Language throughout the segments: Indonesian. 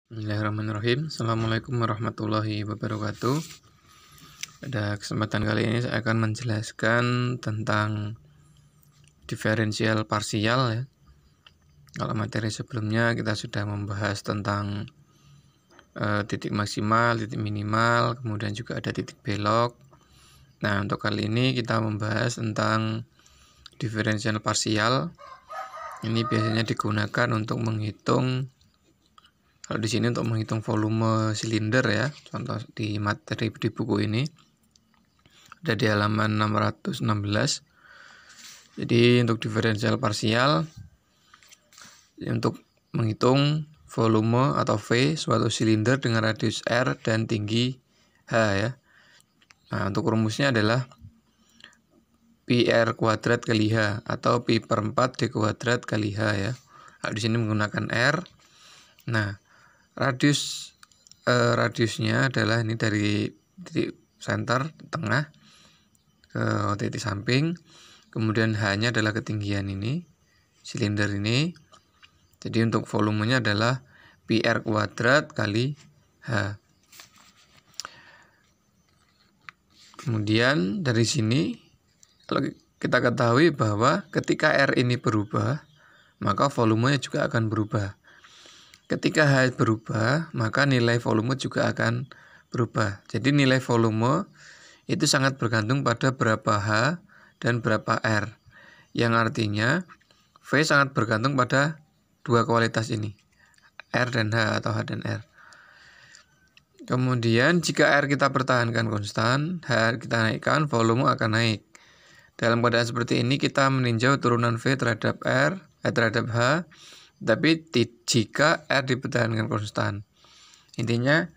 Bismillahirrahmanirrahim. Assalamualaikum warahmatullahi wabarakatuh. Pada kesempatan kali ini saya akan menjelaskan tentang diferensial parsial ya. Kalau materi sebelumnya kita sudah membahas tentang titik maksimal, titik minimal, kemudian juga ada titik belok. Nah, untuk kali ini kita membahas tentang diferensial parsial. Ini biasanya digunakan untuk menghitung. Kalau di sini untuk menghitung volume silinder ya, contoh di materi di buku ini ada di halaman 616. Jadi untuk diferensial parsial, untuk menghitung volume atau V suatu silinder dengan radius R dan tinggi H ya. Nah, untuk rumusnya adalah pi R kuadrat kali H atau pi per 4 D kuadrat kali H ya. Nah, di sini menggunakan R. Nah, radiusnya adalah ini dari titik center tengah ke titik samping, kemudian H-nya adalah ketinggian ini, silinder ini. Jadi untuk volumenya adalah pi R kuadrat kali H. Kemudian dari sini kalau kita ketahui bahwa ketika R ini berubah, maka volumenya juga akan berubah. Ketika H berubah, maka nilai volume juga akan berubah. Jadi nilai volume itu sangat bergantung pada berapa H dan berapa R. Yang artinya V sangat bergantung pada dua kualitas ini, R dan H atau H dan R. Kemudian jika R kita pertahankan konstan, H kita naikkan, volume akan naik. Dalam keadaan seperti ini kita meninjau turunan V terhadap terhadap H. Tapi jika R dipertahankan konstan, intinya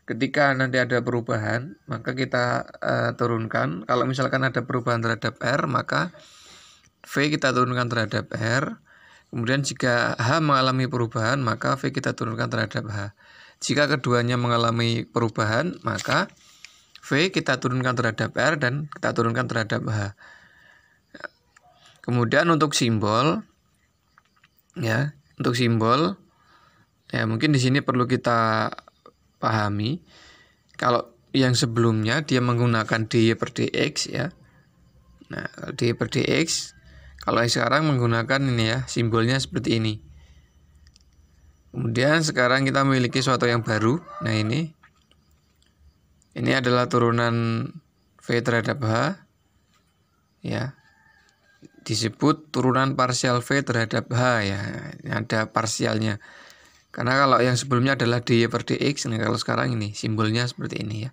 ketika nanti ada perubahan, maka kita turunkan. Kalau misalkan ada perubahan terhadap R, maka V kita turunkan terhadap R. Kemudian jika H mengalami perubahan, maka V kita turunkan terhadap H. Jika keduanya mengalami perubahan, maka V kita turunkan terhadap R dan kita turunkan terhadap H. Kemudian untuk simbol, ya. Untuk simbol, ya mungkin di sini perlu kita pahami. Kalau yang sebelumnya dia menggunakan dy per dx ya. Nah, dy per dx, kalau yang sekarang menggunakan ini ya, simbolnya seperti ini. Kemudian sekarang kita memiliki suatu yang baru. Nah ini adalah turunan V terhadap H, ya. Disebut turunan parsial V terhadap H ya, ada parsialnya. Karena kalau yang sebelumnya adalah dy per dx, nah kalau sekarang ini simbolnya seperti ini ya.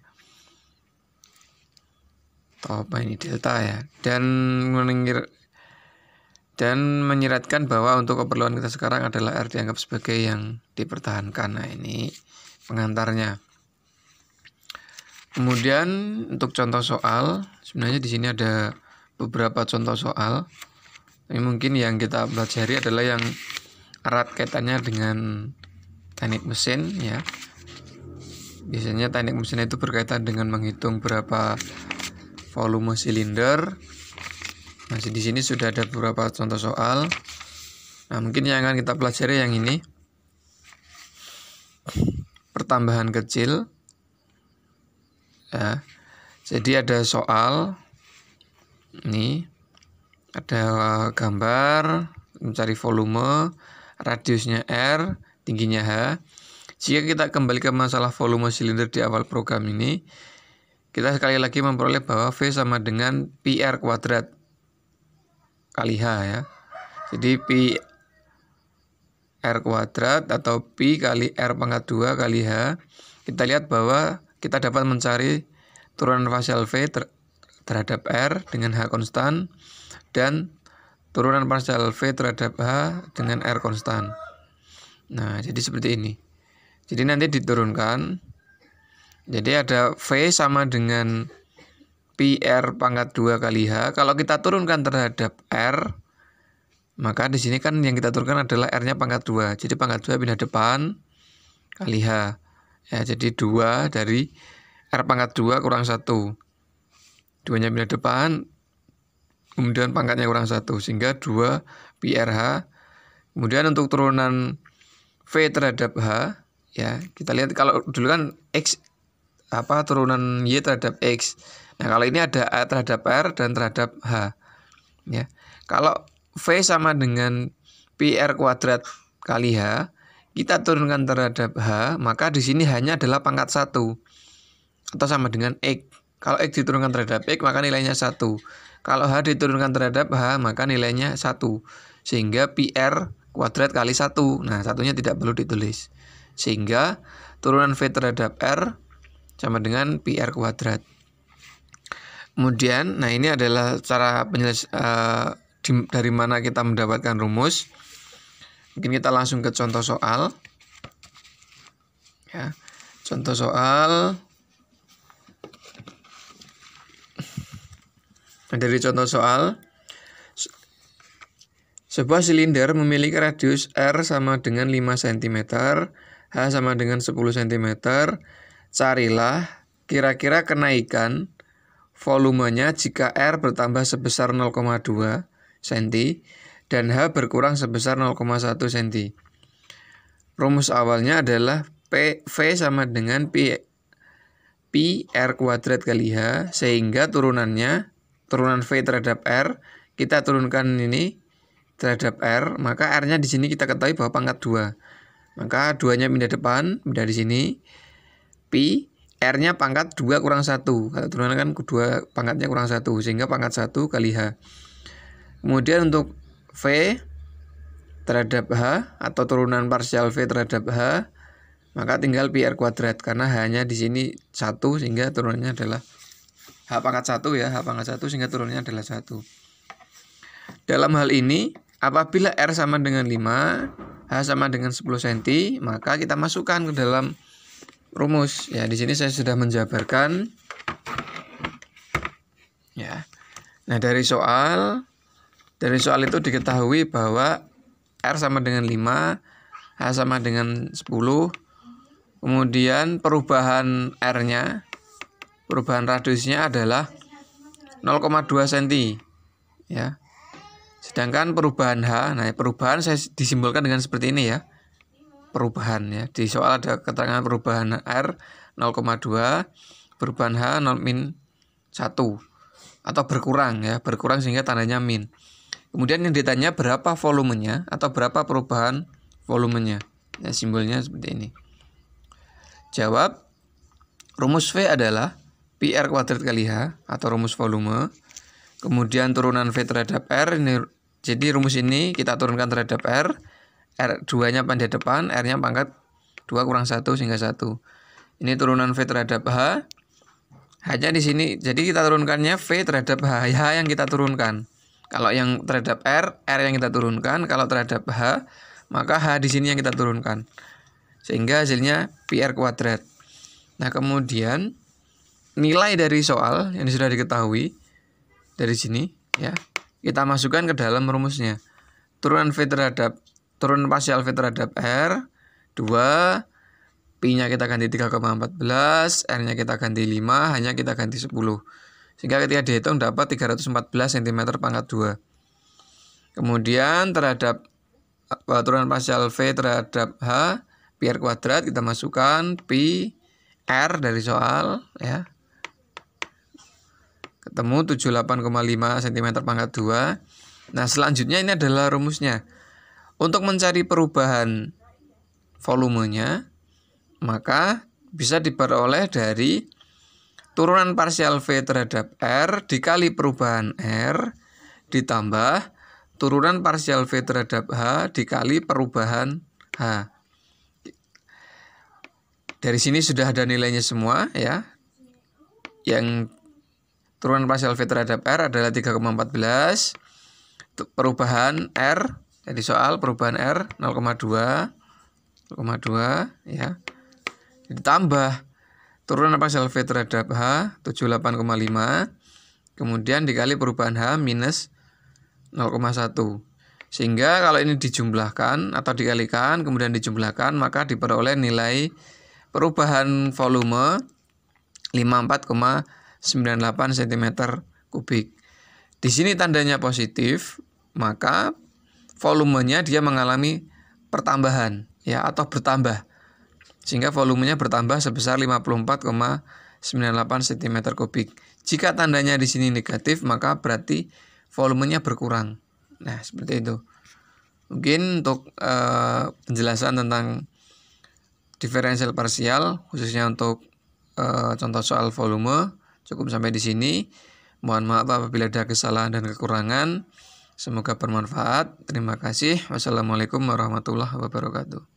Atau apa ini delta ya. Dan menyiratkan bahwa untuk keperluan kita sekarang adalah R dianggap sebagai yang dipertahankan. Nah ini pengantarnya. Kemudian untuk contoh soal, sebenarnya di sini ada beberapa contoh soal. Ini mungkin yang kita pelajari adalah yang erat kaitannya dengan teknik mesin ya. Biasanya teknik mesin itu berkaitan dengan menghitung berapa volume silinder. Nah, di sini sudah ada beberapa contoh soal. Nah, mungkin yang akan kita pelajari yang ini. Pertambahan kecil. Ya. Jadi ada soal ini, ada gambar mencari volume, radiusnya R, tingginya H. Jika kita kembali ke masalah volume silinder di awal program ini, kita sekali lagi memperoleh bahwa V sama dengan pi R kuadrat kali H ya. Jadi pi R kuadrat atau pi kali R pangkat 2 kali H. Kita lihat bahwa kita dapat mencari turunan parsial V terhadap R dengan H konstan dan turunan parsial V terhadap H dengan R konstan. Nah, jadi seperti ini. Jadi nanti diturunkan. Jadi ada V sama dengan pi R pangkat 2 kali H. Kalau kita turunkan terhadap R, maka di sini kan yang kita turunkan adalah R-nya pangkat 2. Jadi pangkat 2 pindah depan kali H. Ya, jadi 2 dari R pangkat 2 kurang 1. 2-nya pindah depan, kemudian pangkatnya kurang 1, sehingga 2 pi RH. Kemudian untuk turunan V terhadap H, Ya, kita lihat kalau dulu kan X turunan Y terhadap X. Nah, kalau ini ada A terhadap R dan terhadap H. Ya. Kalau V sama dengan pi R kuadrat kali H, kita turunkan terhadap H, maka di sini hanya adalah pangkat 1 atau sama dengan X. Kalau X diturunkan terhadap X, maka nilainya 1. Kalau H diturunkan terhadap H, maka nilainya 1. Sehingga pi R kuadrat kali 1. Nah, satunya tidak perlu ditulis. Sehingga turunan V terhadap R sama dengan pi R kuadrat. Kemudian, nah ini adalah cara dari mana kita mendapatkan rumus. Mungkin kita langsung ke contoh soal. Ya, contoh soal. Dari contoh soal, sebuah silinder memiliki radius R sama dengan 5 cm, H sama dengan 10 cm. Carilah kira-kira kenaikan volumenya jika R bertambah sebesar 0,2 cm dan H berkurang sebesar 0,1 cm. Rumus awalnya adalah V sama dengan pi R kuadrat kali H, sehingga turunan V terhadap R, kita turunkan ini terhadap R, maka R-nya di sini kita ketahui bahwa pangkat 2. Maka 2-nya pindah depan, pindah di sini. Pi, R-nya pangkat 2 kurang 1. Kalau turunan kan 2 pangkatnya kurang 1, sehingga pangkat 1 kali H. Kemudian untuk V terhadap H, atau turunan parsial V terhadap H, maka tinggal pi R kuadrat, karena H-nya di sini 1, sehingga turunannya adalah H pangkat 1 ya, H pangkat 1, sehingga turunannya adalah 1. Dalam hal ini, apabila R sama dengan 5, H sama dengan 10 cm, maka kita masukkan ke dalam rumus. Ya, di sini saya sudah menjabarkan. Ya. Nah, dari soal itu diketahui bahwa R sama dengan 5, H sama dengan 10. Kemudian perubahan R-nya, perubahan radiusnya adalah 0,2 cm. Ya. Sedangkan perubahan H, nah perubahan saya disimbolkan dengan seperti ini ya. Perubahan ya. Di soal ada keterangan perubahan R 0,2, perubahan H 0-1 atau berkurang ya, berkurang sehingga tandanya min. Kemudian yang ditanya berapa volumenya atau berapa perubahan volumenya. Ya, simbolnya seperti ini. Jawab, rumus V adalah pi R kuadrat kali H atau rumus volume. Kemudian turunan V terhadap R ini, jadi rumus ini kita turunkan terhadap R. R2-nya pindah depan, R-nya pangkat 2 kurang 1 sehingga 1. Ini turunan V terhadap H. H-nya di sini, jadi kita turunkannya V terhadap H, H yang kita turunkan. Kalau yang terhadap R yang kita turunkan. Kalau terhadap H, maka H di sini yang kita turunkan. Sehingga hasilnya pi R kuadrat. Nah, kemudian nilai dari soal yang sudah diketahui dari sini ya, kita masukkan ke dalam rumusnya. Turunan parsial V terhadap R 2, pi-nya kita ganti 3,14, R-nya kita ganti 5, H-nya kita ganti 10. Sehingga ketika dihitung dapat 314 cm pangkat 2. Kemudian terhadap turunan parsial V terhadap H, pi R kuadrat, kita masukkan pi R dari soal ya. Ketemu 78,5 cm pangkat 2. Nah, selanjutnya ini adalah rumusnya. Untuk mencari perubahan volumenya, maka bisa diperoleh dari turunan parsial V terhadap R dikali perubahan R ditambah turunan parsial V terhadap H dikali perubahan H. Dari sini sudah ada nilainya semua ya. Yang turunan parsial V terhadap R adalah 3,14. Perubahan R, jadi soal perubahan R 0,2 ya. Ditambah turunan parsial V terhadap H 78,5. Kemudian dikali perubahan H minus 0,1. Sehingga kalau ini dijumlahkan atau dikalikan kemudian dijumlahkan, maka diperoleh nilai perubahan volume 54,98 cm kubik. Di sini tandanya positif, maka volumenya dia mengalami pertambahan ya, atau bertambah. sehingga volumenya bertambah sebesar 54,98 cm3. Jika tandanya di sini negatif, maka berarti volumenya berkurang. Nah, seperti itu. Mungkin untuk penjelasan tentang diferensial parsial, khususnya untuk contoh soal volume, cukup sampai di sini. Mohon maaf apabila ada kesalahan dan kekurangan. Semoga bermanfaat. Terima kasih. Wassalamualaikum warahmatullahi wabarakatuh.